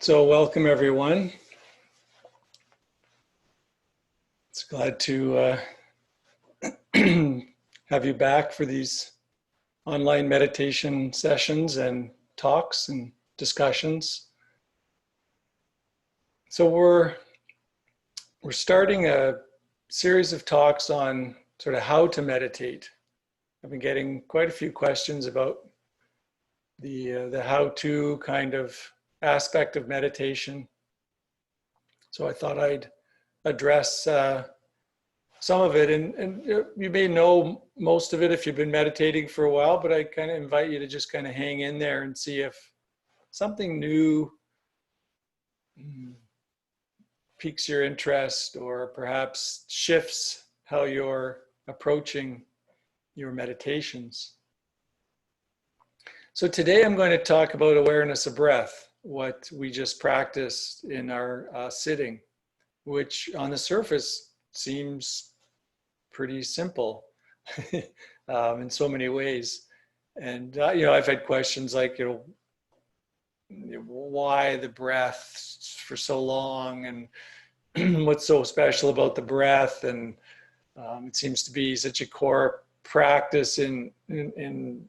So welcome everyone. It's glad to have you back for these online meditation sessions and talks and discussions. So we're starting a series of talks on sort of how to meditate. I've been getting quite a few questions about the how-to kind of aspect of meditation. So I thought I'd address some of it, and you may know most of it if you've been meditating for a while, but I kind of invite you to just kind of hang in there and see if something new piques your interest or perhaps shifts how you're approaching your meditations. So today I'm going to talk about awareness of breath, what we just practiced in our sitting, which on the surface seems pretty simple in so many ways. And, I've had questions like, why the breath for so long and what's so special about the breath? And it seems to be such a core practice in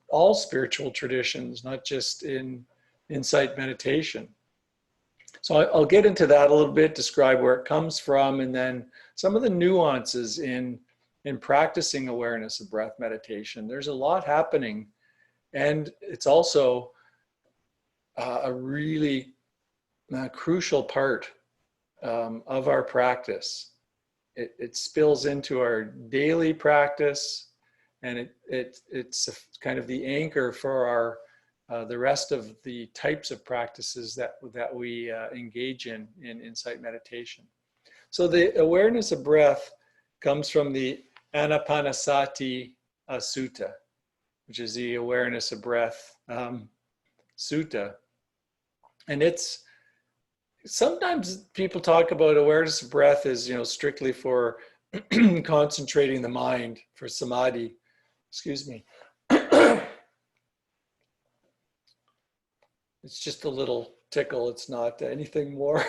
all spiritual traditions, not just in insight meditation. So I'll get into that a little bit, describe where it comes from, and then some of the nuances in practicing awareness of breath meditation. There's a lot happening, and it's also a really crucial part of our practice. It spills into our daily practice, and it's kind of the anchor for our the rest of the types of practices that we engage in insight meditation. So the awareness of breath comes from the Anapanasati Sutta, which is the awareness of breath sutta. And it's sometimes people talk about awareness of breath as strictly for concentrating the mind, for samadhi. Excuse me. It's just a little tickle. It's not anything more.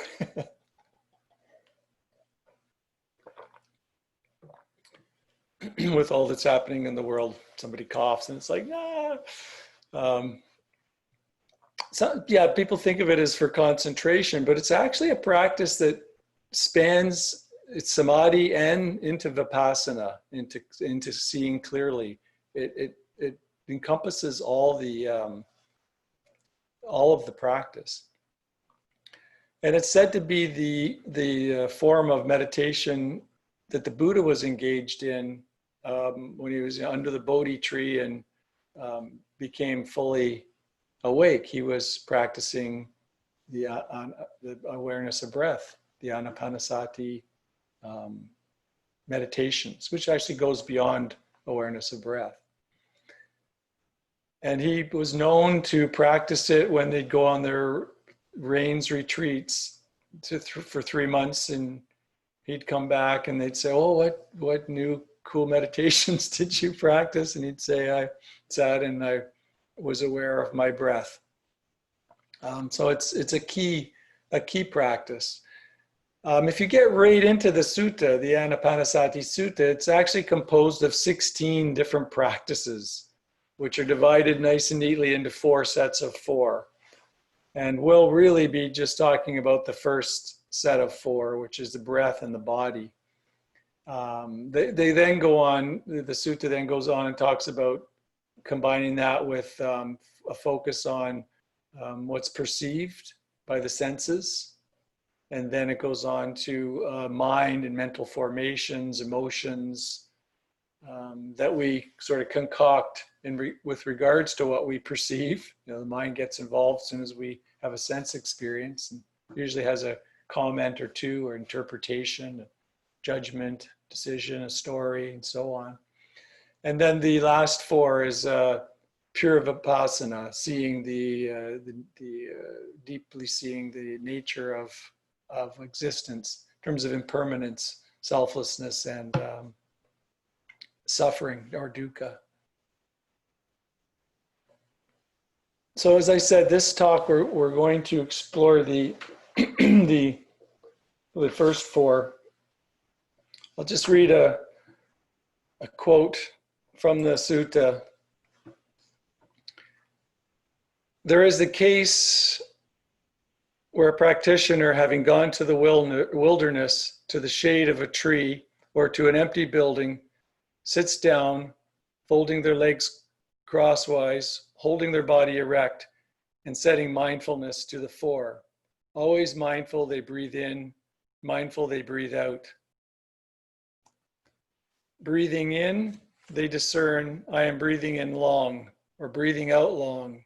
With all that's happening in the world, somebody coughs and it's like, nah. So yeah, people think of it as for concentration, but it's actually a practice that spans samadhi and into vipassana, into seeing clearly. It encompasses all of the practice. And it's said to be the form of meditation that the Buddha was engaged in when he was under the Bodhi tree and became fully awake. He was practicing the awareness of breath, the Anapanasati meditations, which actually goes beyond awareness of breath. And he was known to practice it when they'd go on their rains retreats for 3 months, and he'd come back and they'd say, oh, what new cool meditations did you practice? And he'd say, I sat and I was aware of my breath. So it's a key practice. If you get right into the sutta, the Anapanasati Sutta, it's actually composed of 16 different practices, which are divided nice and neatly into 4 sets of 4. And we'll really be just talking about the first set of 4, which is the breath and the body. They then go on, the sutta then goes on and talks about combining that with a focus on what's perceived by the senses. And then it goes on to mind and mental formations, emotions that we sort of concoct with regards to what we perceive. The mind gets involved as soon as we have a sense experience, and usually has a comment or two or interpretation, a judgment, decision, a story, and so on. And then the last 4 is pure vipassana, seeing deeply seeing the nature of existence in terms of impermanence, selflessness, and suffering or dukkha. So as I said, this talk, we're going to explore the, the first four. I'll just read a quote from the sutta. There is the case where a practitioner, having gone to the wilderness, to the shade of a tree, or to an empty building, sits down, folding their legs crosswise, holding their body erect, and setting mindfulness to the fore. Always mindful, they breathe in, mindful, they breathe out. Breathing in, they discern, I am breathing in long, or breathing out long.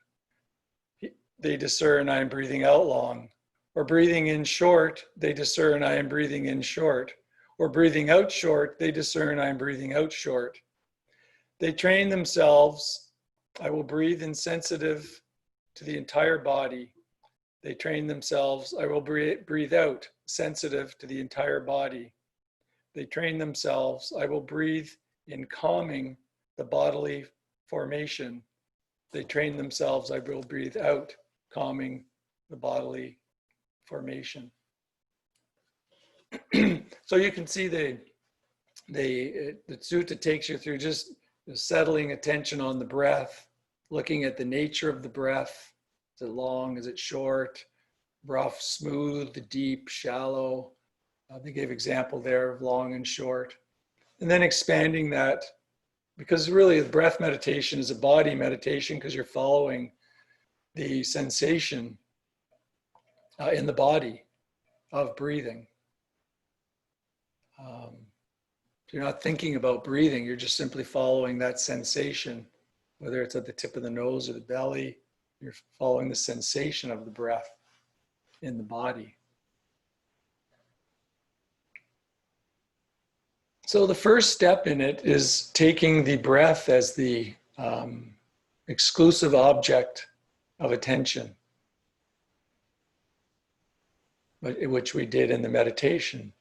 They discern, I am breathing out long. Or breathing in short, they discern, I am breathing in short. Or breathing out short, they discern, I am breathing out short. They train themselves, I will breathe insensitive to the entire body. They train themselves, I will breathe out sensitive to the entire body. They train themselves, I will breathe in calming the bodily formation. They train themselves, I will breathe out calming the bodily formation. So you can see the sutta takes you through just settling attention on the breath, looking at the nature of the breath. Is it long? Is it short? Rough, smooth, deep, shallow. They gave example there of long and short. And then expanding that, because really the breath meditation is a body meditation because you're following the sensation in the body of breathing. You're not thinking about breathing, you're just simply following that sensation, whether it's at the tip of the nose or the belly, you're following the sensation of the breath in the body. So the first step in it is taking the breath as the exclusive object of attention, which we did in the meditation.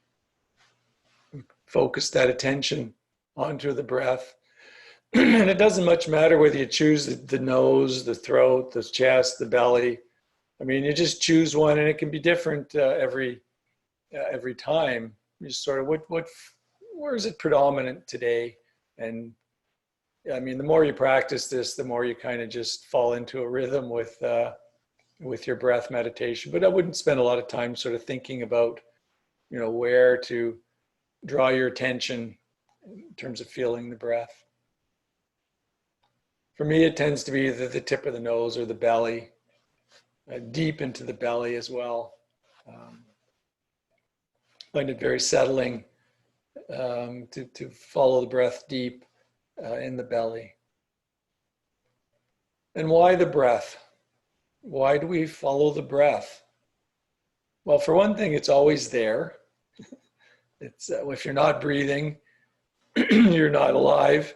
Focus that attention onto the breath. And it doesn't much matter whether you choose the nose, the throat, the chest, the belly. I mean, you just choose one, and it can be different every time. You just sort of where is it predominant today? And I mean, the more you practice this, the more you kind of just fall into a rhythm with your breath meditation. But I wouldn't spend a lot of time sort of thinking about, where to draw your attention in terms of feeling the breath. For me, it tends to be the tip of the nose or the belly, deep into the belly as well. Find it very settling to follow the breath deep in the belly. And why the breath? Why do we follow the breath? Well, for one thing, it's always there. It's if you're not breathing, you're not alive.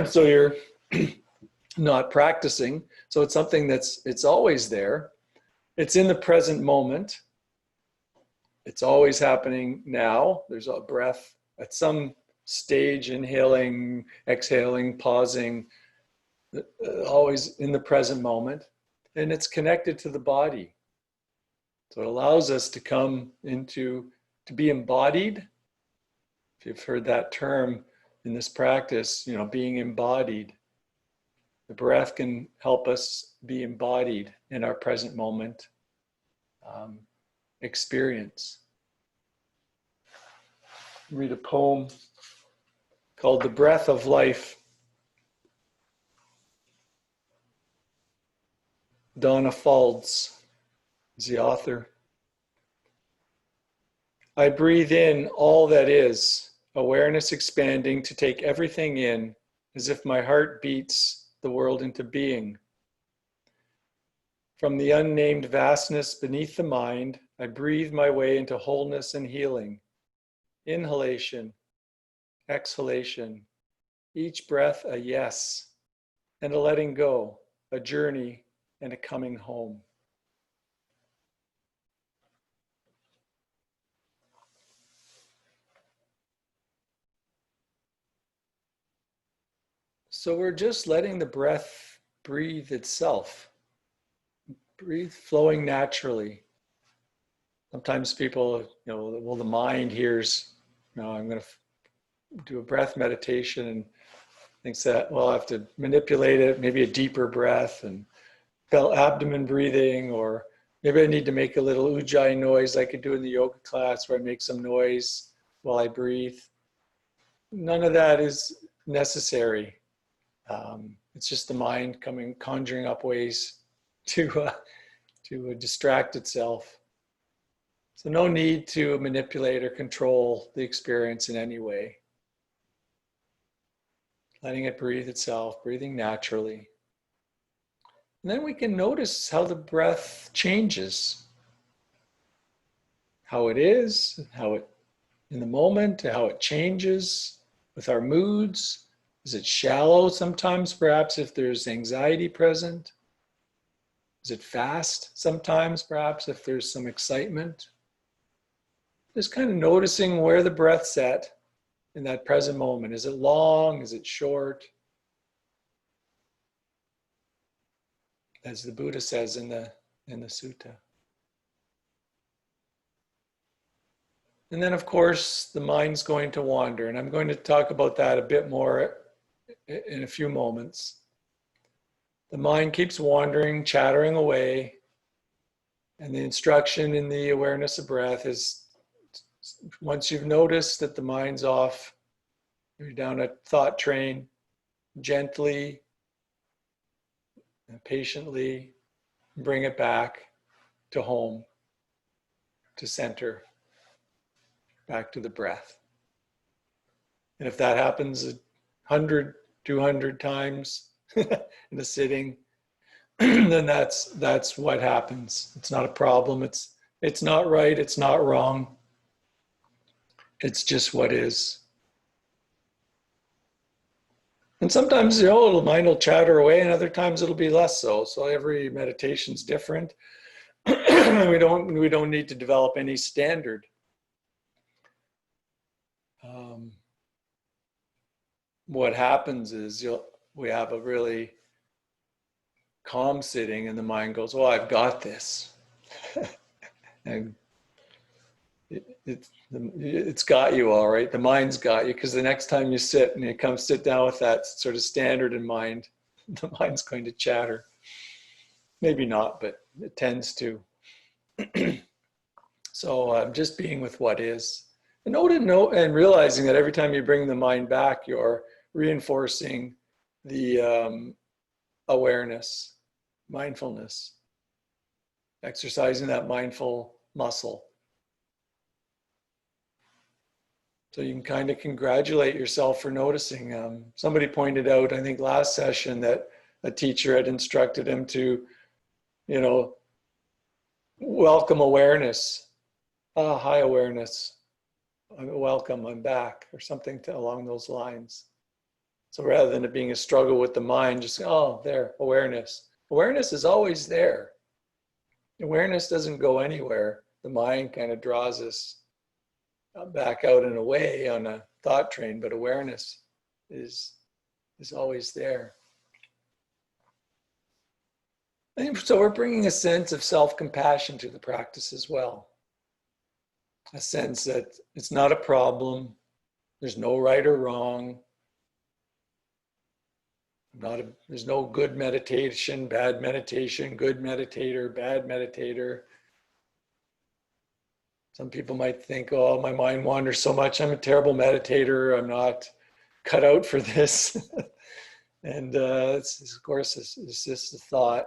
So you're not practicing. So it's something it's always there. It's in the present moment. It's always happening now. There's a breath at some stage, inhaling, exhaling, pausing, always in the present moment. And it's connected to the body. So it allows us to come to be embodied. If you've heard that term in this practice, being embodied. The breath can help us be embodied in our present moment experience. Read a poem called The Breath of Life. Donna Faulds is the author. I breathe in all that is, awareness expanding to take everything in, as if my heart beats the world into being. From the unnamed vastness beneath the mind, I breathe my way into wholeness and healing. Inhalation, exhalation, each breath a yes, and a letting go, a journey, and a coming home. So we're just letting the breath breathe itself. Breathe flowing naturally. Sometimes people, well, the mind hears, I'm going to do a breath meditation and thinks that, well, I have to manipulate it, maybe a deeper breath and felt abdomen breathing, or maybe I need to make a little ujjayi noise like I do in the yoga class where I make some noise while I breathe. None of that is necessary. It's just the mind conjuring up ways to distract itself. So no need to manipulate or control the experience in any way. Letting it breathe itself, breathing naturally. And then we can notice how the breath changes. How it is, how it in the moment, how it changes with our moods. Is it shallow sometimes, perhaps, if there's anxiety present? Is it fast sometimes, perhaps, if there's some excitement? Just kind of noticing where the breath's at in that present moment. Is it long? Is it short? As the Buddha says in the sutta. And then, of course, the mind's going to wander. And I'm going to talk about that a bit more in a few moments. The mind keeps wandering, chattering away. And the instruction in the awareness of breath is, once you've noticed that the mind's off, you're down a thought train, gently and patiently bring it back to home, to center, back to the breath. And if that happens 100, 200 times in a sitting, then that's what happens. It's not a problem. It's not right. It's not wrong. It's just what is. And sometimes, the mind will chatter away, and other times it'll be less so. So every meditation's different. we don't need to develop any standard. What happens is we have a really calm sitting, and the mind goes, "Oh, I've got this," and it's got you all right. The mind's got you, because the next time you sit and you come sit down with that sort of standard in mind, the mind's going to chatter. Maybe not, but it tends to. So just being with what is, and realizing that every time you bring the mind back, you're reinforcing the awareness, mindfulness, exercising that mindful muscle. So you can kind of congratulate yourself for noticing. Somebody pointed out, I think last session, that a teacher had instructed him to, welcome awareness. Hi, awareness. Welcome, I'm back, or something along those lines. So rather than it being a struggle with the mind, just, there, awareness. Awareness is always there. Awareness doesn't go anywhere. The mind kind of draws us back out and away on a thought train, but awareness is always there. And so we're bringing a sense of self-compassion to the practice as well. A sense that it's not a problem. There's no right or wrong. There's no good meditation, bad meditation, good meditator, bad meditator. Some people might think, oh, my mind wanders so much. I'm a terrible meditator. I'm not cut out for this. And of course, it's just a thought.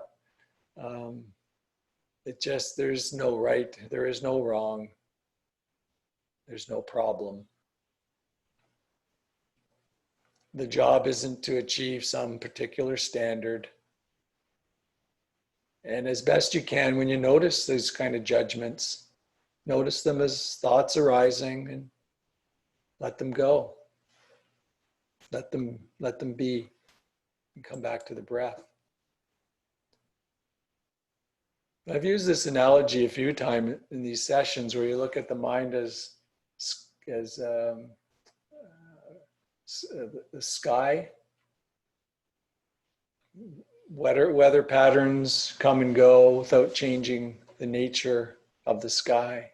There's no right. There is no wrong. There's no problem. The job isn't to achieve some particular standard. And as best you can, when you notice those kind of judgments, notice them as thoughts arising and let them go. Let them be, and come back to the breath. I've used this analogy a few times in these sessions where you look at the mind as the sky. weather patterns come and go without changing the nature of the sky.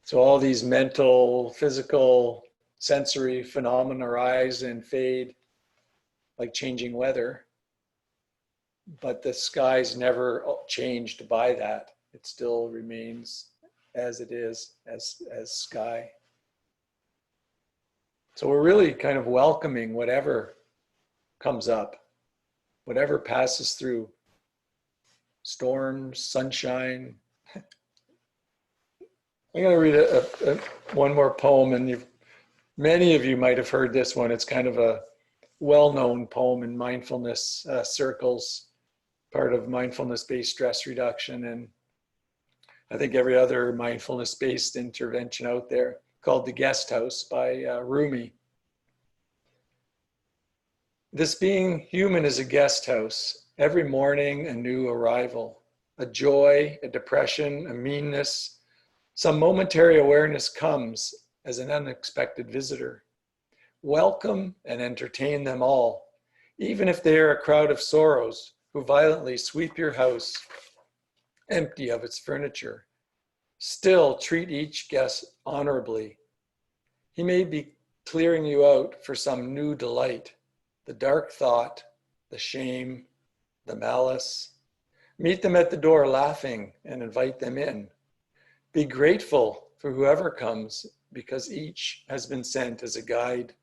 So all these mental, physical, sensory phenomena rise and fade like changing weather, but the sky's never changed by that. It still remains as it is, as sky. So we're really kind of welcoming whatever comes up, whatever passes through, storms, sunshine. I'm going to read one more poem, and many of you might have heard this one. It's kind of a well-known poem in mindfulness circles, part of mindfulness-based stress reduction, and I think every other mindfulness-based intervention out there, called The Guest House by Rumi. This being human is a guest house. Every morning, a new arrival, a joy, a depression, a meanness. Some momentary awareness comes as an unexpected visitor. Welcome and entertain them all, even if they are a crowd of sorrows who violently sweep your house empty of its furniture. Still treat each guest honorably. He may be clearing you out for some new delight, the dark thought, the shame, the malice. Meet them at the door laughing and invite them in. Be grateful for whoever comes, because each has been sent as a guide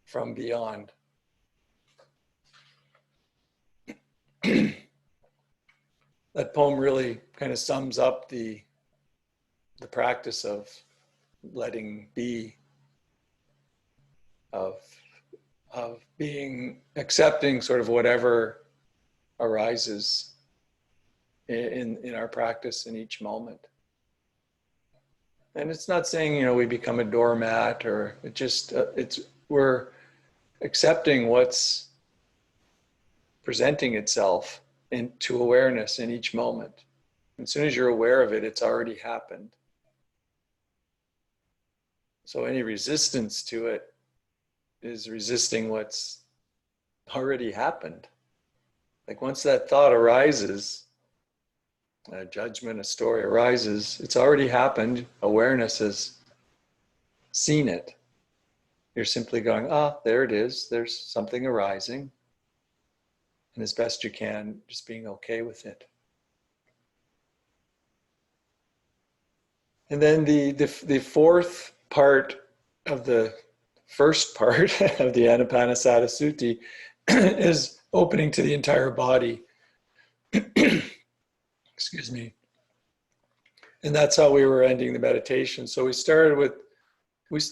from beyond. That poem really kind of sums up the practice of letting be, of being, accepting sort of whatever arises in our practice in each moment. And it's not saying, you know, we become a doormat, or it just, we're accepting what's presenting itself into awareness in each moment. As soon as you're aware of it, it's already happened. So any resistance to it is resisting what's already happened. Like once that thought arises, a judgment, a story arises, it's already happened. Awareness has seen it. You're simply going, there it is. There's something arising. And as best you can, just being okay with it. And then the fourth part of the first part of the Anapanasati Sutti is opening to the entire body. Excuse me. And that's how we were ending the meditation. So we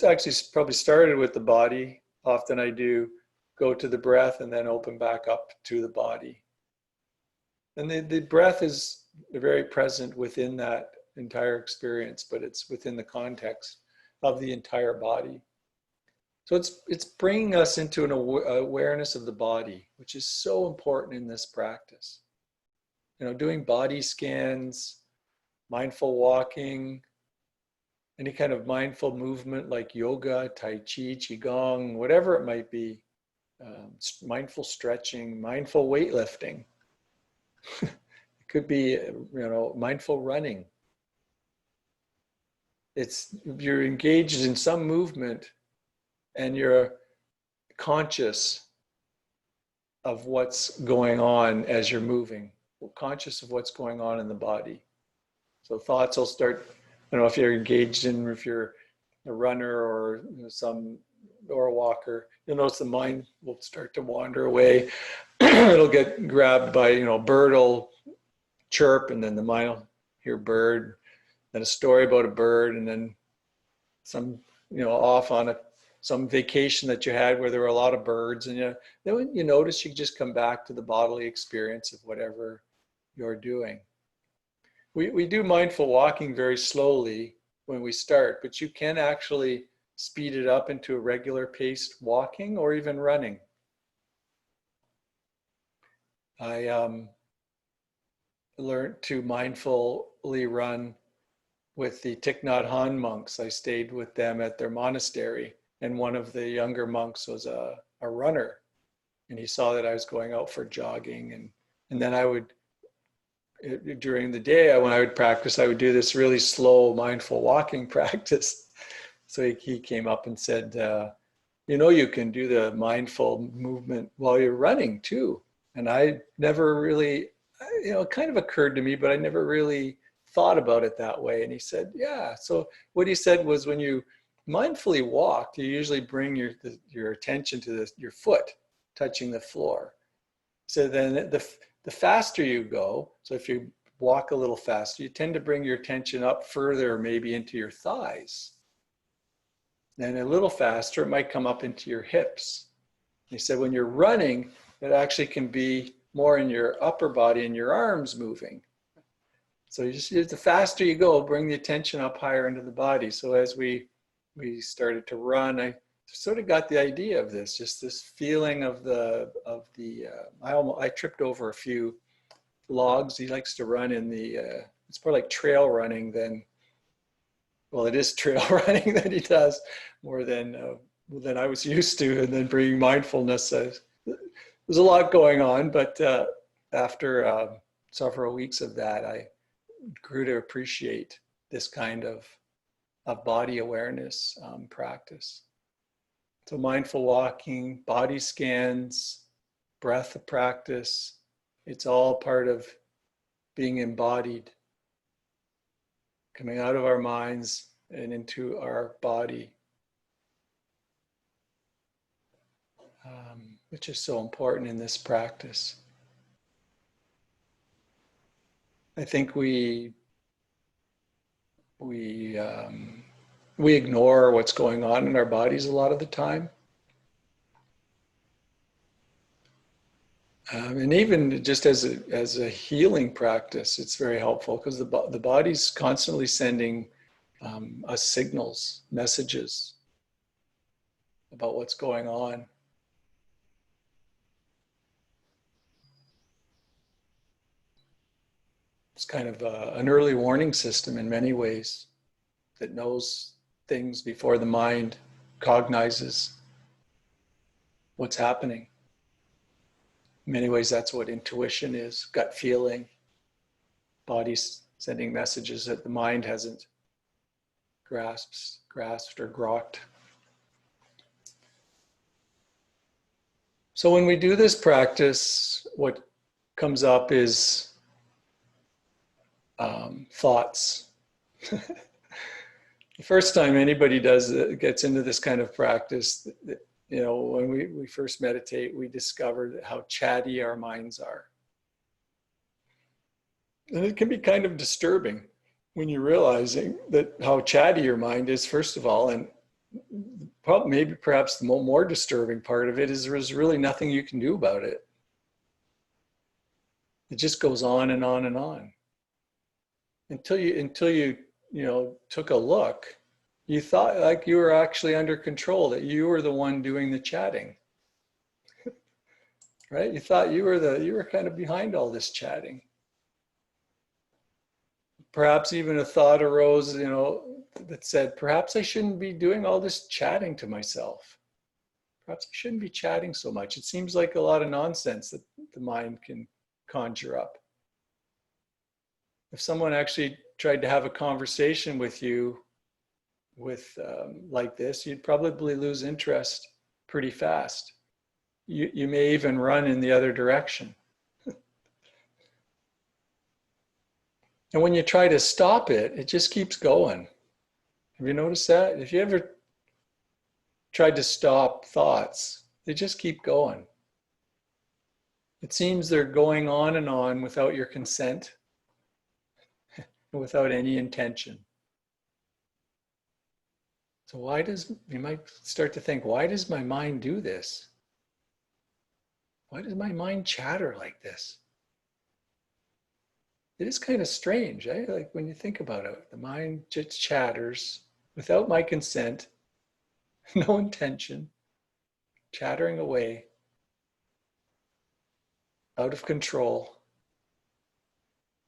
actually probably started with the body. Often I do go to the breath and then open back up to the body. And the breath is very present within that entire experience, but it's within the context of the entire body. So it's bringing us into an awareness of the body, which is so important in this practice. You know, doing body scans, mindful walking, any kind of mindful movement like yoga, tai chi, qigong, whatever it might be, mindful stretching, mindful weightlifting. It could be, mindful running. You're engaged in some movement and you're conscious of what's going on as you're moving, conscious of what's going on in the body. So thoughts will start, if you're engaged in, if you're a runner or or a walker, you'll notice the mind will start to wander away. It'll get grabbed by, a bird will chirp, and then the mind will hear bird, then a story about a bird, and then some, off on some vacation that you had where there were a lot of birds, and then when you notice, you just come back to the bodily experience of whatever you're doing. We do mindful walking very slowly when we start, but you can actually speed it up into a regular paced walking or even running. I learned to mindfully run with the Thich Nhat Hanh monks. I stayed with them at their monastery, and one of the younger monks was a runner. and he saw that I was going out for jogging, and then I would, during the day, when I would practice, I would do this really slow mindful walking practice. So he came up and said, you can do the mindful movement while you're running too. And I never really, it kind of occurred to me, but I never really thought about it that way. And he said, yeah. So what he said was, when you mindfully walk, you usually bring your attention to your foot touching the floor. So then the faster you go, so if you walk a little faster, you tend to bring your attention up further, maybe into your thighs. Then a little faster, it might come up into your hips. He said when you're running, it actually can be more in your upper body and your arms moving. So the faster you go, bring the attention up higher into the body. So as we started to run, I sort of got the idea of this, just this feeling of I tripped over a few logs. He likes to run in it's more like trail running than, well, it is trail running that he does more than I was used to. And then bringing mindfulness, there's a lot going on, but after several weeks of that, I grew to appreciate this kind of body awareness practice. So mindful walking, body scans, breath practice, it's all part of being embodied, coming out of our minds and into our body, which is so important in this practice. I think we ignore what's going on in our bodies a lot of the time. And even just as a healing practice, it's very helpful, because the body's constantly sending us signals, messages about what's going on. It's kind of an early warning system in many ways that knows things before the mind cognizes what's happening. In many ways, that's what intuition is, gut feeling, body's sending messages that the mind hasn't grasped or grokked. So when we do this practice, what comes up is thoughts. The first time anybody gets into this kind of practice, when we first meditate, we discover how chatty our minds are. And it can be kind of disturbing when you're realizing that how chatty your mind is, first of all, and perhaps the more disturbing part of it is there's really nothing you can do about it. It just goes on and on and on. Until you took a look, you thought like you were actually under control, that you were the one doing the chatting. Right? You thought you were kind of behind all this chatting. Perhaps even a thought arose, that said, perhaps I shouldn't be doing all this chatting to myself. Perhaps I shouldn't be chatting so much. It seems like a lot of nonsense that the mind can conjure up. If someone actually tried to have a conversation with you like this, you'd probably lose interest pretty fast. You may even run in the other direction. And when you try to stop it, it just keeps going. Have you noticed that? If you ever tried to stop thoughts, they just keep going. It seems they're going on and on without your consent, without any intention. So you might start to think, why does my mind do this? Why does my mind chatter like this? It is kind of strange, eh? Like when you think about it, the mind just chatters without my consent, no intention, chattering away, out of control.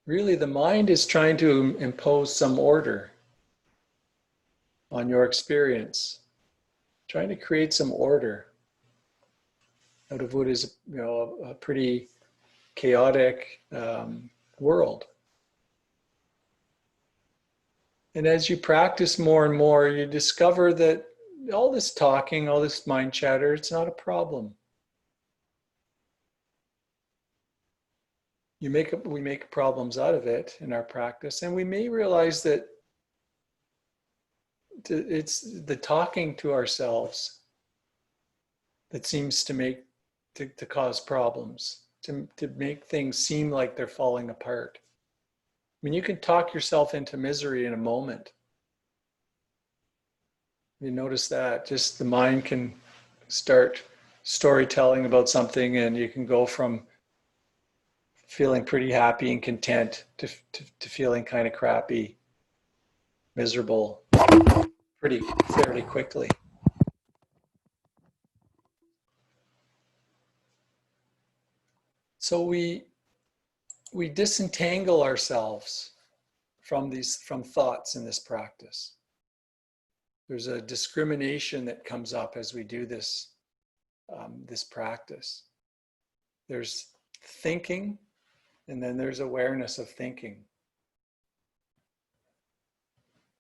Really, the mind is trying to impose some order on your experience, trying to create some order. out of what is, a pretty chaotic world. And as you practice more and more, you discover that all this talking, all this mind chatter, it's not a problem. We make problems out of it in our practice, and we may realize that it's the talking to ourselves that seems to cause problems, to make things seem like they're falling apart. I mean, you can talk yourself into misery in a moment. You notice that just the mind can start storytelling about something, and you can go from feeling pretty happy and content to feeling kind of crappy, miserable, pretty fairly quickly. So we disentangle ourselves from thoughts in this practice. There's a discrimination that comes up as we do this practice. There's thinking, and then there's awareness of thinking.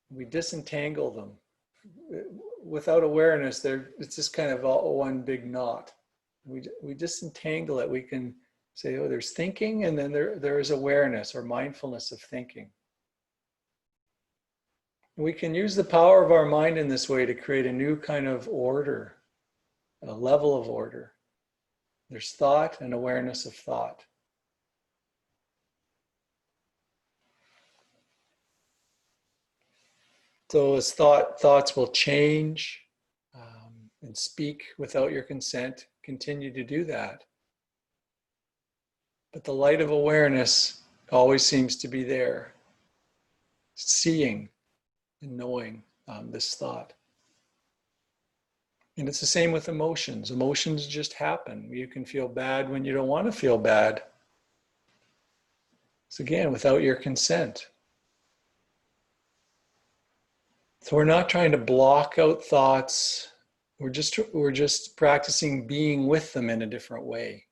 We disentangle them. Without awareness, it's just kind of all one big knot. We disentangle it. We can say, oh, there's thinking, and then there is awareness or mindfulness of thinking. We can use the power of our mind in this way to create a new kind of order, a level of order. There's thought and awareness of thought. So as thoughts will change and speak without your consent, continue to do that. But the light of awareness always seems to be there, seeing and knowing this thought. And it's the same with emotions. Emotions just happen. You can feel bad when you don't want to feel bad. It's again, without your consent. So we're not trying to block out thoughts. We're just practicing being with them in a different way.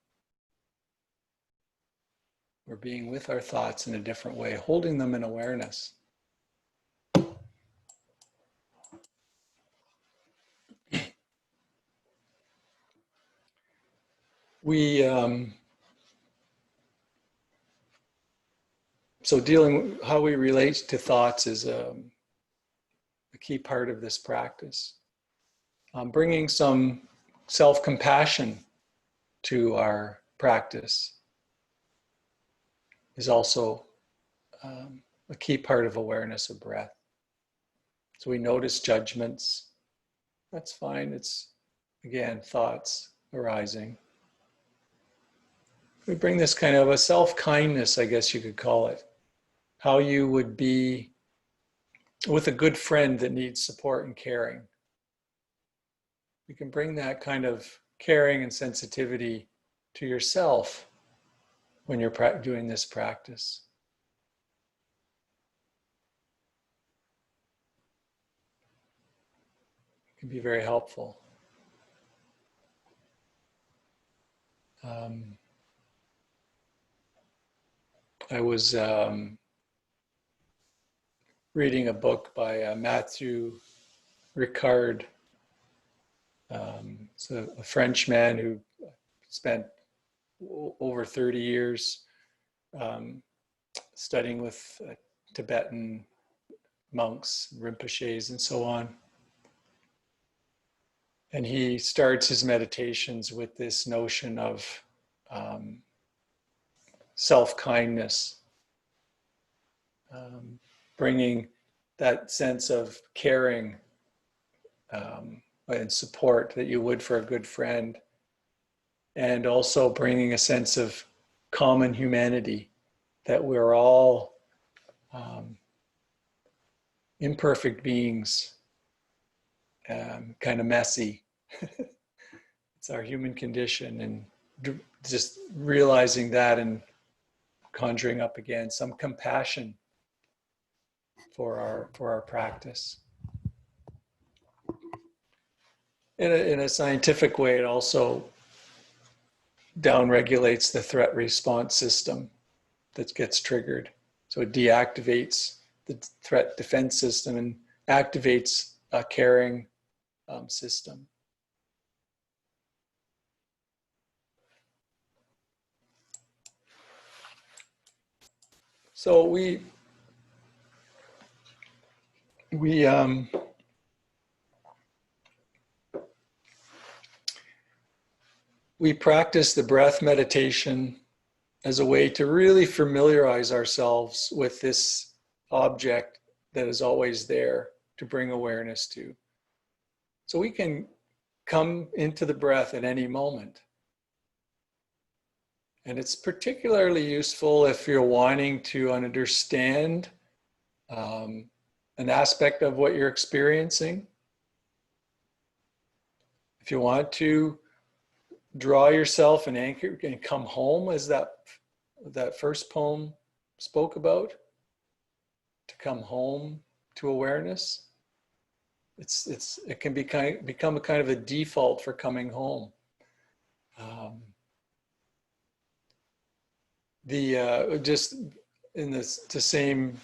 We're being with our thoughts in a different way, holding them in awareness. So how we relate to thoughts is a key part of this practice. Bringing some self-compassion to our practice is also a key part of awareness of breath. So we notice judgments. That's fine. It's, again, thoughts arising. We bring this kind of a self-kindness, I guess you could call it. How you would be with a good friend that needs support and caring. You can bring that kind of caring and sensitivity to yourself when you're doing this practice. It can be very helpful. I was reading a book by Matthew Ricard. It's a French man who spent over 30 years studying with Tibetan monks, Rinpoches, and so on. And he starts his meditations with this notion of self-kindness, bringing that sense of caring and support that you would for a good friend, and also bringing a sense of common humanity, that we're all imperfect beings, kind of messy. It's our human condition, and just realizing that and conjuring up again some compassion for our practice. In a scientific way, it also downregulates the threat response system that gets triggered. So it deactivates the threat defense system and activates a caring system. So we practice the breath meditation as a way to really familiarize ourselves with this object that is always there to bring awareness to. So we can come into the breath at any moment. And it's particularly useful if you're wanting to understand an aspect of what you're experiencing. If you want to draw yourself and anchor and come home, as that first poem spoke about, to come home to awareness. It can become a kind of a default for coming home. Just in the same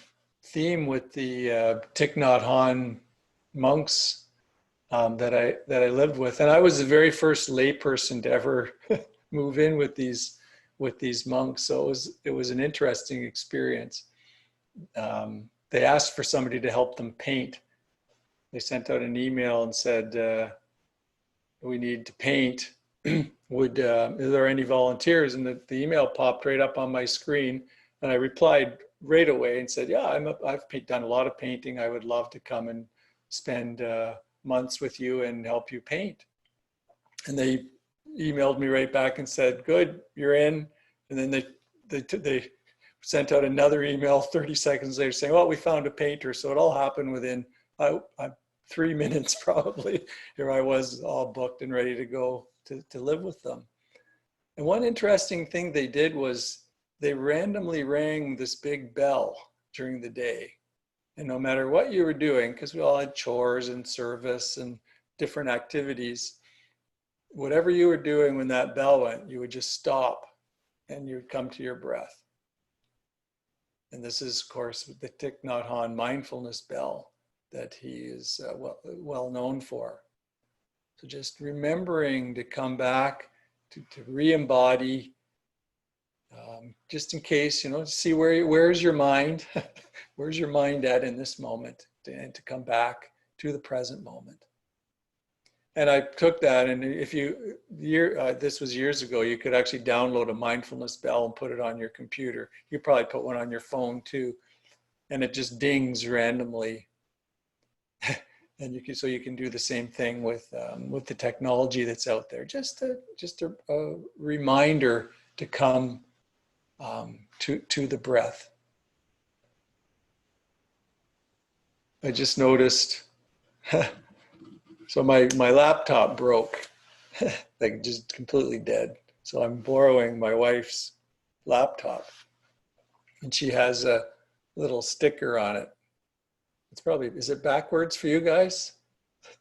theme with the Thich Nhat Hanh monks that I lived with, and I was the very first layperson to ever move in with these monks. So it was an interesting experience. They asked for somebody to help them paint. They sent out an email and said, "We need to paint. Is there any volunteers?" And the email popped right up on my screen, and I replied right away and said, "Yeah, I've done a lot of painting. I would love to come and spend months with you and help you paint." And they emailed me right back and said, "Good, you're in." And then they sent out another email 30 seconds later saying, "Well, we found a painter." So it all happened within 3 minutes probably. Here I was all booked and ready to go to live with them. And one interesting thing they did was they randomly rang this big bell during the day. And no matter what you were doing, because we all had chores and service and different activities, whatever you were doing when that bell went, you would just stop and you would come to your breath. And this is, of course, the Thich Nhat Hanh mindfulness bell that he is well known for. So just remembering to come back to re-embody, just in case, see where's your mind, where's your mind at in this moment, and to come back to the present moment. And I took that, and if this was years ago, you could actually download a mindfulness bell and put it on your computer. You probably put one on your phone too, and it just dings randomly. And you can do the same thing with the technology that's out there. Just a reminder to come to the breath. I just noticed. So my laptop broke, like just completely dead. So I'm borrowing my wife's laptop, and she has a little sticker on it. Is it backwards for you guys?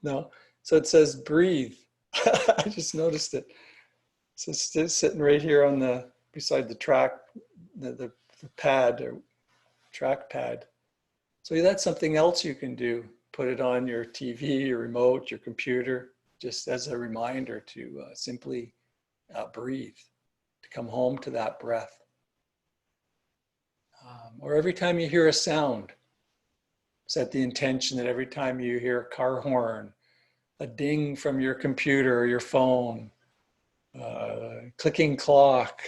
No. So it says breathe. I just noticed it. So it's sitting right here beside the track, the pad or track pad. So that's something else you can do. Put it on your TV, your remote, your computer, just as a reminder to simply breathe, to come home to that breath. Or every time you hear a sound, set the intention that every time you hear a car horn, a ding from your computer or your phone, clicking clock,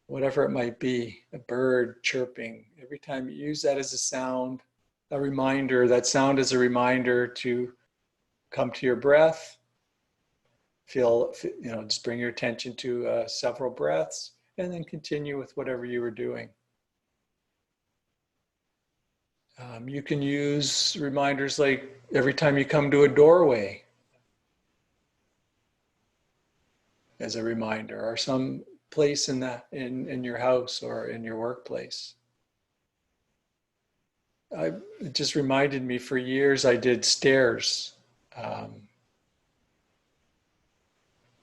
whatever it might be, a bird chirping, every time you use that as a sound, a reminder, that sound is a reminder to come to your breath, just bring your attention to several breaths, and then continue with whatever you were doing. You can use reminders like every time you come to a doorway as a reminder, or some place in your house or in your workplace. It just reminded me, for years I did stairs.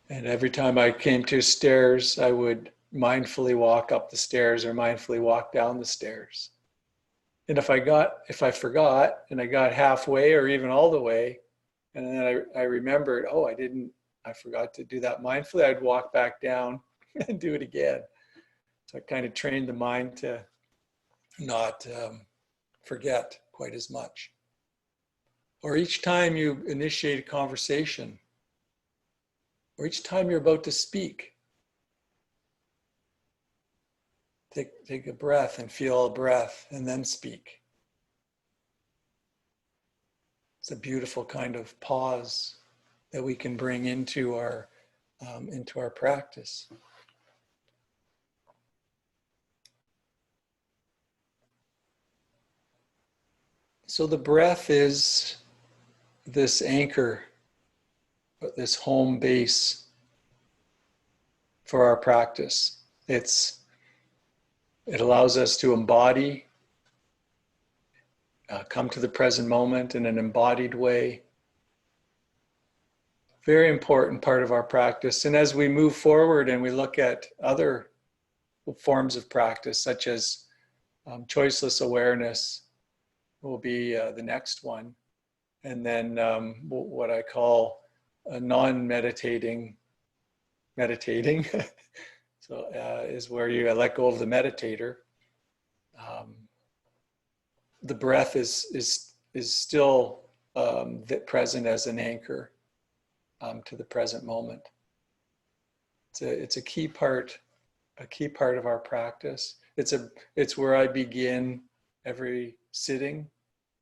And every time I came to stairs, I would mindfully walk up the stairs or mindfully walk down the stairs. And if I forgot and I got halfway or even all the way, and then I remembered, oh, I forgot to do that mindfully, I'd walk back down and do it again. So I kind of trained the mind to not forget quite as much. Or each time you initiate a conversation, or each time you're about to speak, take a breath and feel a breath and then speak. It's a beautiful kind of pause that we can bring into our practice. So the breath is this anchor, this home base for our practice. It allows us to embody, come to the present moment in an embodied way. Very important part of our practice. And as we move forward and we look at other forms of practice, such as choiceless awareness, will be the next one. And then what I call a non-meditating meditating. So is where you let go of the meditator. The breath is still present as an anchor to the present moment. It's a key part of our practice. It's where I begin every sitting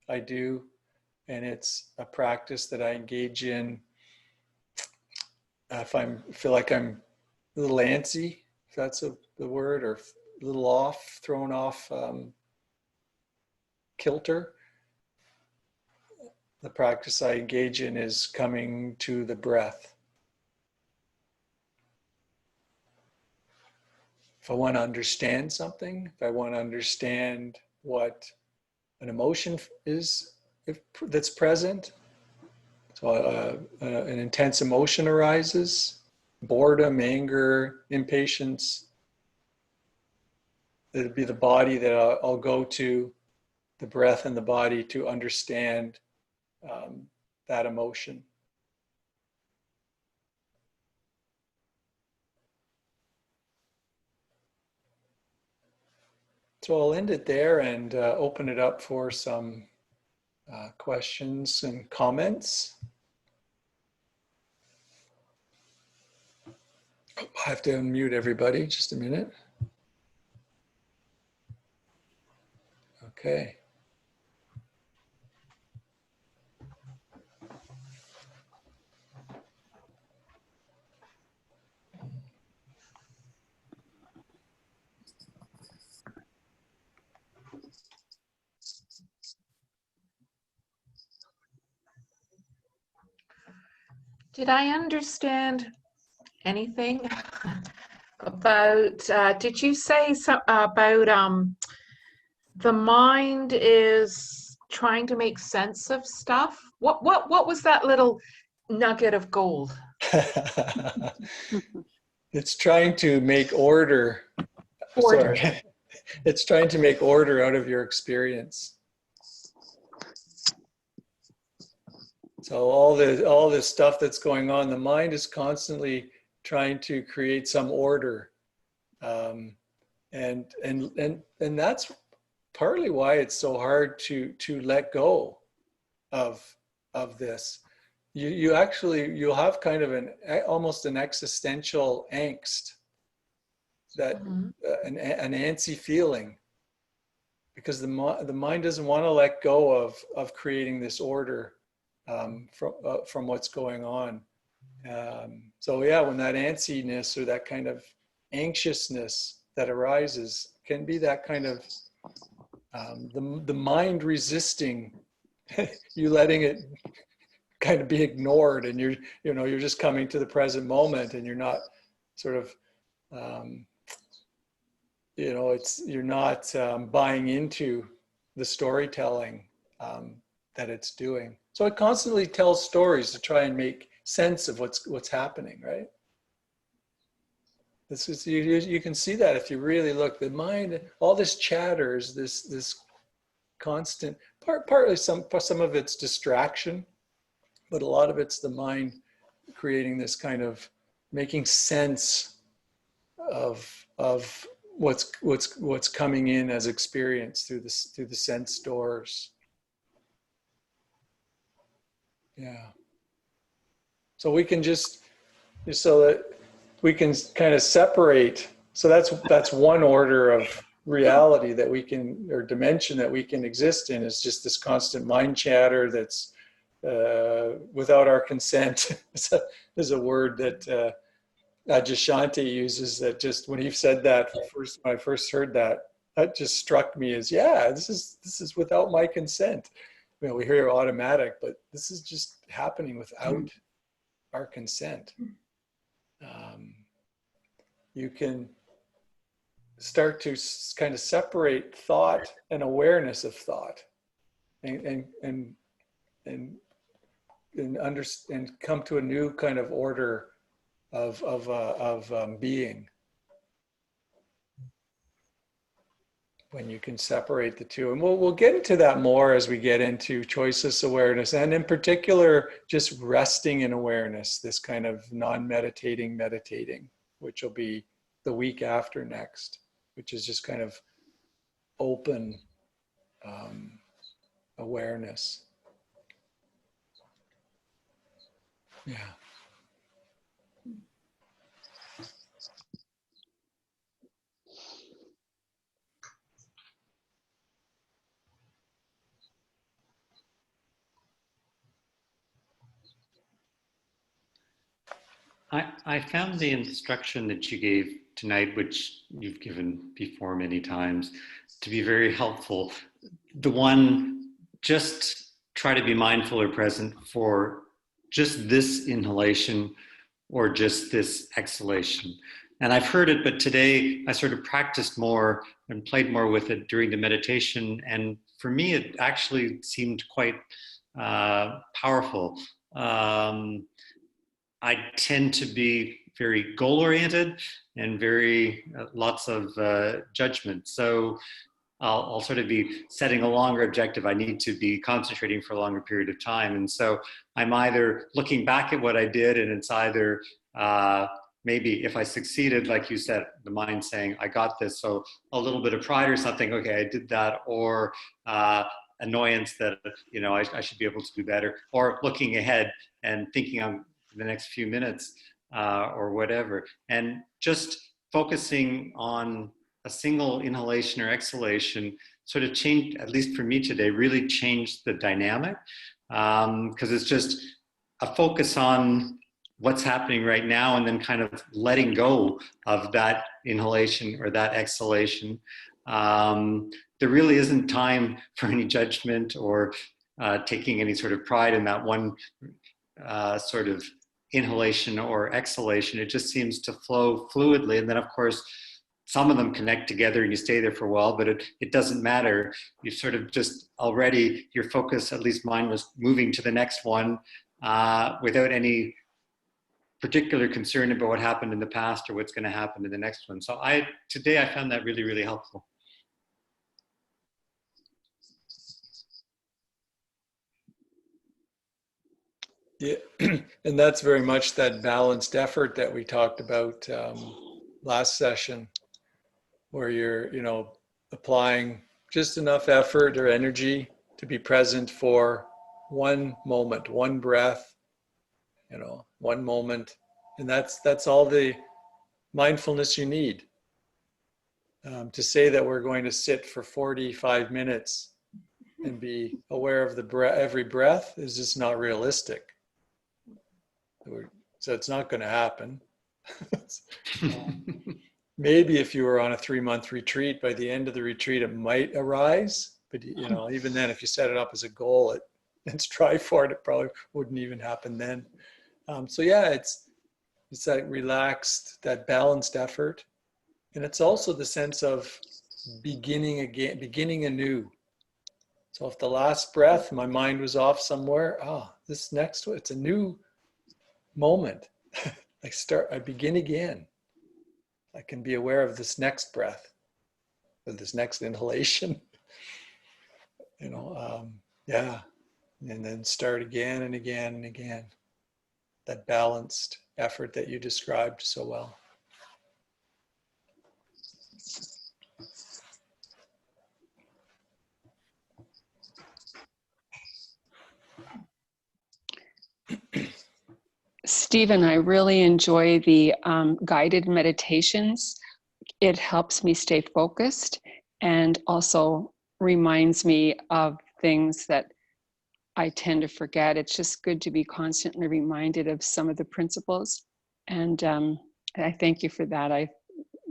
I do, and it's a practice that I engage in if I feel like I'm a little antsy, if that's the word, or a little thrown off kilter. The practice I engage in is coming to the breath. If I want to understand something, if I want to understand what an emotion is that's present, so an intense emotion arises, boredom, anger, impatience, it'll be the body that I'll go to, the breath and the body, to understand that emotion. So I'll end it there and open it up for some questions and comments. I have to unmute everybody, just a minute. Okay. Did I understand anything about, did you say about the mind is trying to make sense of stuff? What was that little nugget of gold? It's trying to make order. Order. Sorry. It's trying to make order out of your experience. So all this stuff that's going on, the mind is constantly trying to create some order, and that's partly why it's so hard to let go of this. You'll have kind of almost an existential angst, that an antsy feeling, because the mind doesn't want to let go of creating this order from what's going on. So yeah, when that antsiness or that kind of anxiousness that arises can be that kind of the mind resisting you letting it kind of be ignored, and you're just coming to the present moment, and you're not sort of you're not buying into the storytelling that it's doing. So it constantly tells stories to try and make sense of what's happening, right? This is, you can see that if you really look. The mind, all this chatter is this constant, partly some of it's distraction, but a lot of it's the mind creating this kind of making sense of what's coming in as experience through the sense doors. Yeah. So we can so that we can kind of separate. So that's one order of reality that we can, or dimension that we can exist in, is just this constant mind chatter that's without our consent. There's a word that Adyashanti uses, that just when he said that when I first heard that, that just struck me as, yeah, this is without my consent. You know, we hear automatic, but this is just happening without our consent. You can start to kind of separate thought and awareness of thought, and come to a new kind of order of being, when you can separate the two. And we'll get into that more as we get into choiceless awareness, and in particular just resting in awareness, this kind of non-meditating meditating, which will be the week after next, which is just kind of open awareness. Yeah. I found the instruction that you gave tonight, which you've given before many times, to be very helpful. The one, just try to be mindful or present for just this inhalation or just this exhalation. And I've heard it, but today I sort of practiced more and played more with it during the meditation. And for me, it actually seemed quite powerful. I tend to be very goal-oriented and very lots of judgment. So I'll sort of be setting a longer objective. I need to be concentrating for a longer period of time. And so I'm either looking back at what I did, and it's either maybe if I succeeded, like you said, the mind saying, I got this. So a little bit of pride or something, okay, I did that, or annoyance that, you know, I should be able to do better, or looking ahead and thinking on the next few minutes or whatever. And just focusing on a single inhalation or exhalation sort of changed, at least for me today, really changed the dynamic, because it's just a focus on what's happening right now, and then kind of letting go of that inhalation or that exhalation. There really isn't time for any judgment or taking any sort of pride in that one sort of inhalation or exhalation. It just seems to flow fluidly. And then of course, some of them connect together and you stay there for a while, but it doesn't matter. You sort of just already, your focus, at least mine, was moving to the next one without any particular concern about what happened in the past or what's going to happen in the next one. So today I found that really, really helpful. Yeah, and that's very much that balanced effort that we talked about last session, where you're, you know, applying just enough effort or energy to be present for one moment, one breath, you know, one moment, and that's all the mindfulness you need. To say that we're going to sit for 45 minutes and be aware of every breath is just not realistic. So it's not going to happen. Maybe if you were on a 3-month retreat, by the end of the retreat, it might arise. But you know, even then, if you set it up as a goal and strive for it, it probably wouldn't even happen then. So yeah, it's that relaxed, that balanced effort. And it's also the sense of beginning again, beginning anew. So if the last breath, my mind was off somewhere, this next one, it's a new moment. I begin again. I can be aware of this next breath, or this next inhalation. Yeah, and then start again and again and again. That balanced effort that you described so well. Stephen, I really enjoy the guided meditations. It helps me stay focused and also reminds me of things that I tend to forget. It's just good to be constantly reminded of some of the principles. And I thank you for that. I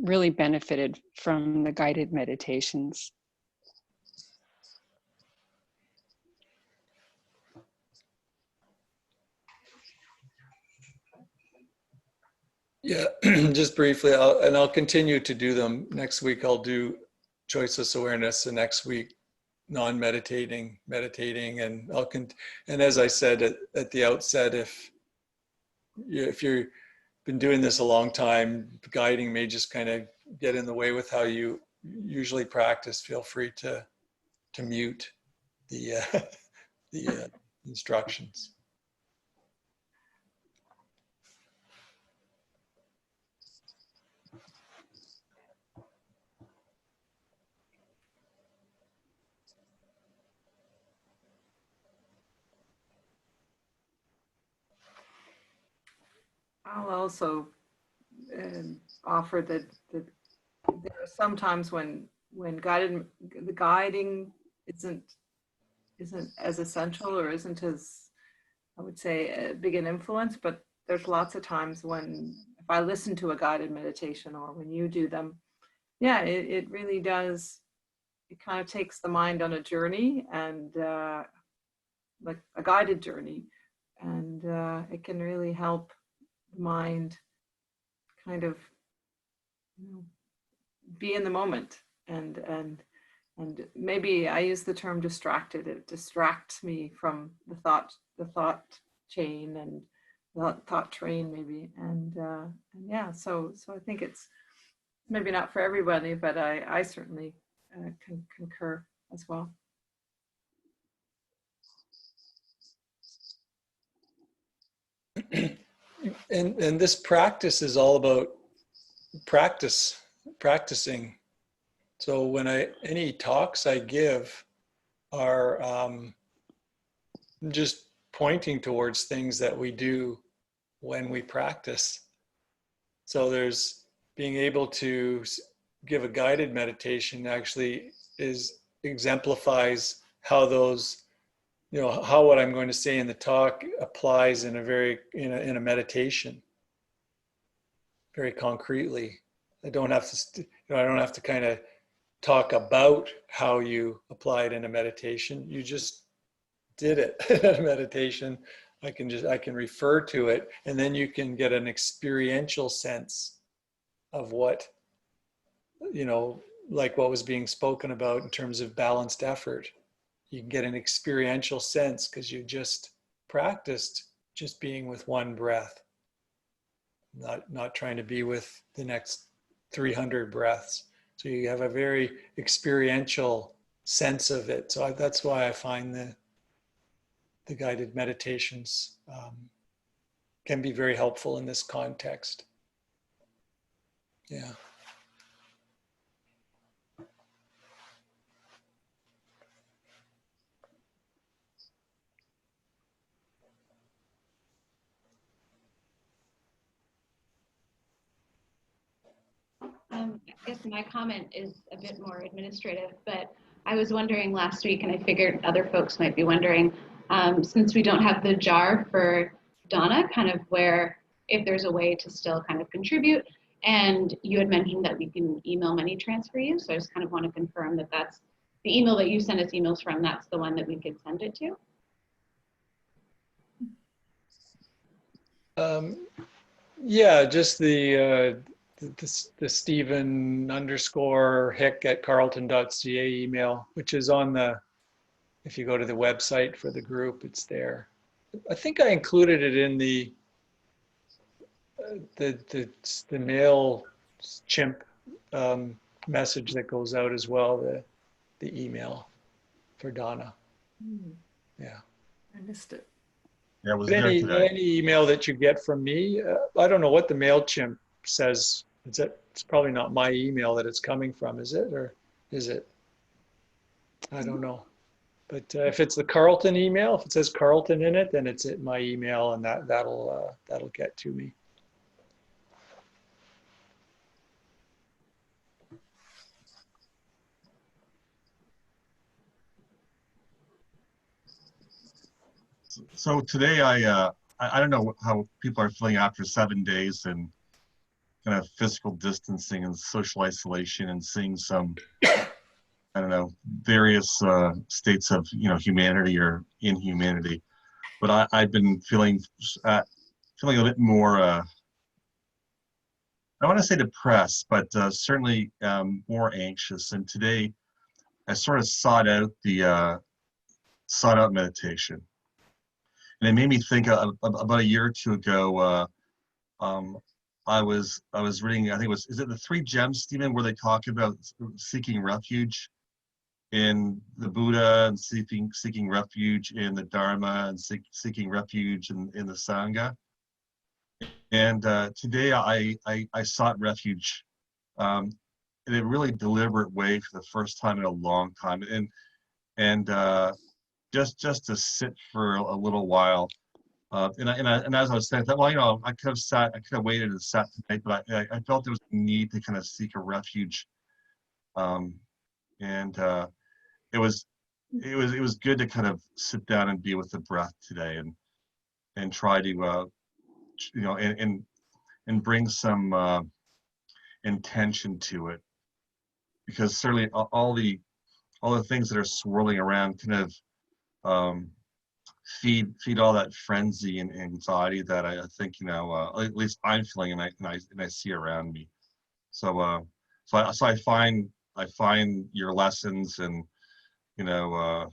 really benefited from the guided meditations. Yeah, just briefly, I'll continue to do them. Next week, I'll do choiceless awareness, and next week, non-meditating, meditating, and and as I said at the outset, if you've been doing this a long time, guiding may just kind of get in the way with how you usually practice. Feel free to mute the the instructions. I'll also offer that there are sometimes when the guiding isn't as essential or isn't as, I would say, big an influence, but there's lots of times when if I listen to a guided meditation or when you do them, yeah, it really does. It kind of takes the mind on a journey, and like a guided journey, and it can really help the mind kind of, be in the moment, and maybe I use the term distracted. It distracts me from the thought chain and the thought train maybe, and yeah, so I think it's maybe not for everybody, but I certainly can concur as well. And this practice is all about practicing. So when any talks I give are just pointing towards things that we do when we practice. So there's being able to give a guided meditation actually exemplifies how those, how what I'm going to say in the talk applies in a meditation very concretely. I don't have to kind of talk about how you apply it in a meditation. You just did it in a meditation. I can refer to it, and then you can get an experiential sense of what, like what was being spoken about in terms of balanced effort. You can get an experiential sense because you just practiced just being with one breath, not trying to be with the next 300 breaths. So you have a very experiential sense of it. So that's why I find the guided meditations can be very helpful in this context. Yeah. I guess my comment is a bit more administrative, but I was wondering last week, and I figured other folks might be wondering, since we don't have the jar for Donna, kind of where if there's a way to still kind of contribute, and you had mentioned that we can email money transfer you, so I just kind of want to confirm that that's the email that you send us emails from, that's the one that we could send it to. Yeah, just the Stephen _Hick@carleton.ca email, which is on if you go to the website for the group, it's there. I think I included it in the mail chimp message that goes out as well, the email for Donna. Yeah. I missed it. Yeah, it was But there today. any email that you get from me, I don't know what the MailChimp says. It's probably not my email that it's coming from, is it? Or is it? I don't know. But if it's the Carleton email, if it says Carleton in it, then it's at my email, and that'll get to me. So today I don't know how people are feeling after 7 days and kind of physical distancing and social isolation and seeing some, I don't know, various states of, you know, humanity or inhumanity. But I've been feeling a bit more, I don't want to say depressed, but certainly more anxious. And today I sort of sought out meditation. And it made me think about a year or two ago, I was reading, I think is it the Three Gems, Stephen, where they talk about seeking refuge in the Buddha and seeking refuge in the Dharma and seeking refuge in the Sangha. And today I sought refuge in a really deliberate way for the first time in a long time. And just to sit for a little while. And as I was saying, I thought, well, you know, I could have waited and sat tonight, but I felt there was a need to kind of seek a refuge. It was good to kind of sit down and be with the breath today and try to, you know, and bring some intention to it, because certainly all the things that are swirling around kind of feed all that frenzy and anxiety that I think, you know, at least I'm feeling and I see around me. So I find your lessons and you know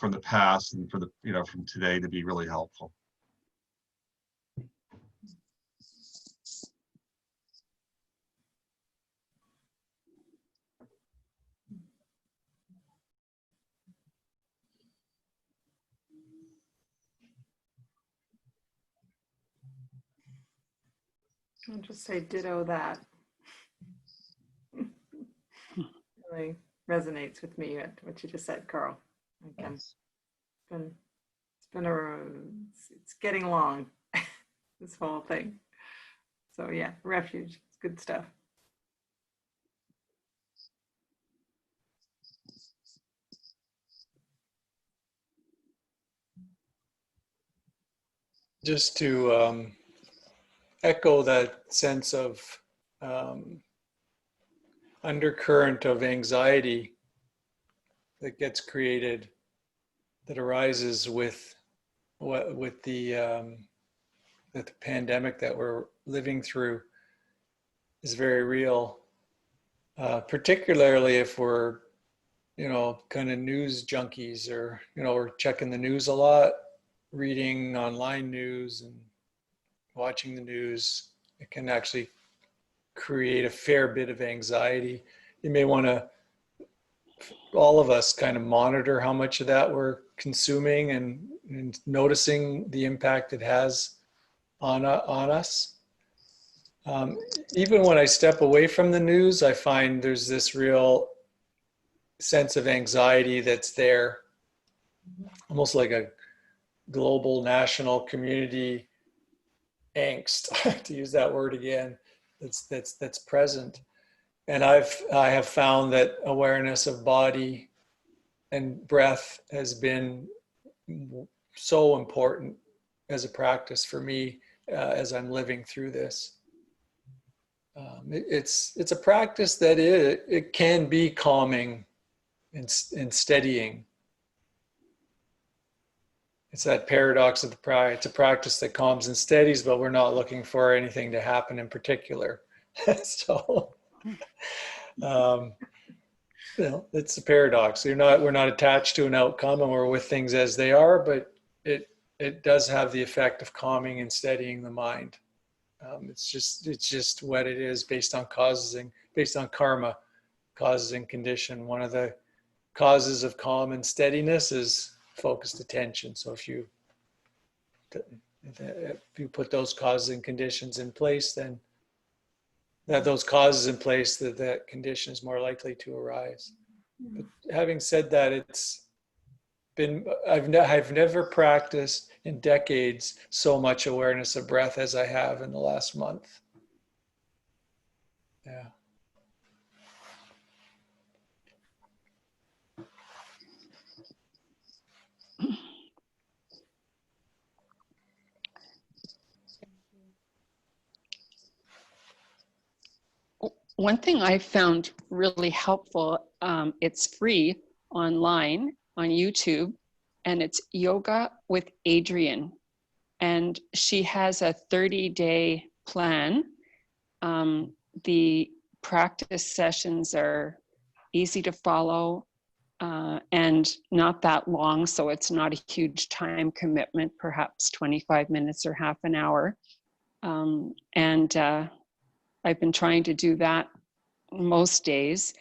from the past and from today to be really helpful. I'll just say ditto that. Really resonates with me what you just said, Carl. Again, it's getting long, this whole thing. So yeah, refuge, it's good stuff. Just to echo that sense of undercurrent of anxiety that gets created, that arises with the pandemic that we're living through, is very real. Particularly if we're, you know, kind of news junkies, or, you know, we're checking the news a lot, reading online news and watching the news. It can actually create a fair bit of anxiety. You may want to, all of us, kind of monitor how much of that we're consuming and noticing the impact it has on us. Even when I step away from the news, I find there's this real sense of anxiety that's there, almost like a global, national, community angst, to use that word again, that's present. And I have found that awareness of body and breath has been so important as a practice for me as I'm living through this. It's a practice that it can be calming and steadying. It's that paradox of the practice. It's a practice that calms and steadies, but we're not looking for anything to happen in particular. So, you know, it's a paradox. We're not attached to an outcome, and we're with things as they are, but it does have the effect of calming and steadying the mind. It's just what it is based on based on karma, causes and condition. One of the causes of calm and steadiness is focused attention. So if you put those causes and conditions in place, then those causes in place, that condition is more likely to arise. But having said that, I've never practiced in decades so much awareness of breath as I have in the last month. Yeah. One thing I found really helpful, it's free online on YouTube, and it's Yoga with Adriene. And she has a 30-day plan. The practice sessions are easy to follow and not that long, so it's not a huge time commitment, perhaps 25 minutes or half an hour. I've been trying to do that most days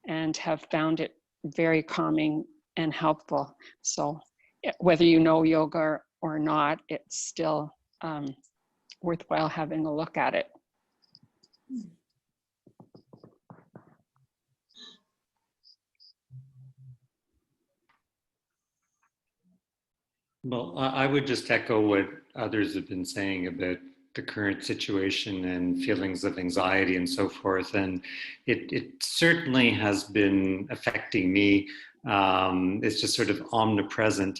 and have found it very calming and helpful. So whether you know yoga or not, it's still worthwhile having a look at it. Well, I would just echo what others have been saying about the current situation and feelings of anxiety and so forth. And it certainly has been affecting me. It's just sort of omnipresent.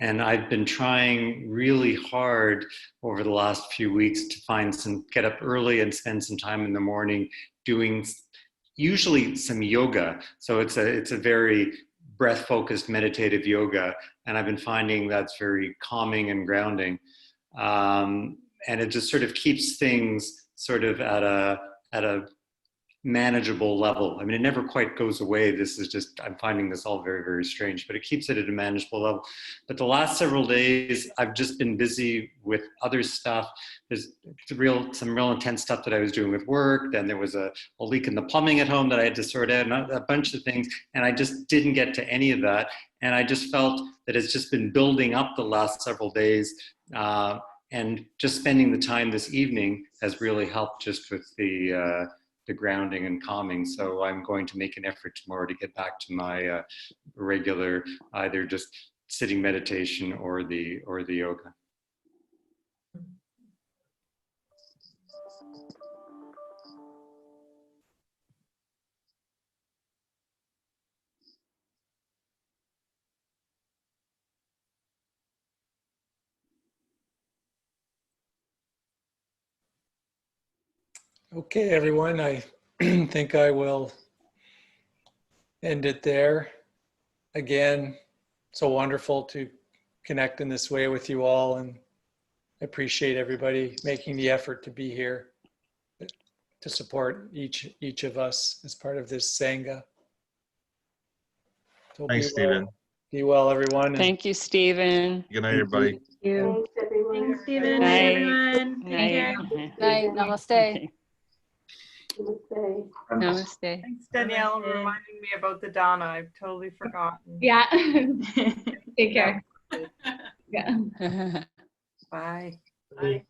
And I've been trying really hard over the last few weeks to get up early and spend some time in the morning doing usually some yoga. So it's a very breath-focused meditative yoga. And I've been finding that's very calming and grounding. And it just sort of keeps things sort of at a manageable level. I mean, it never quite goes away. This is just, I'm finding this all very, very strange, but it keeps it at a manageable level. But the last several days, I've just been busy with other stuff. There's some real intense stuff that I was doing with work. Then there was a leak in the plumbing at home that I had to sort out, and a bunch of things. And I just didn't get to any of that. And I just felt that it's just been building up the last several days. And just spending the time this evening has really helped just with the grounding and calming. So I'm going to make an effort tomorrow to get back to my regular, either just sitting meditation or the yoga. Okay, everyone, I think I will end it there. Again, so wonderful to connect in this way with you all, and I appreciate everybody making the effort to be here to support each of us as part of this Sangha. So Thanks, Stephen. Be well, everyone. Thank you, Stephen. Good night, everybody. Thank you. Thanks, everyone. Thanks, Stephen. Night. Everyone. Take Night. care. Night. Namaste. Namaste. Namaste. Thanks, Danielle, for reminding me about the Dana. I've totally forgotten. Yeah. Take care. Yeah. Bye. Bye.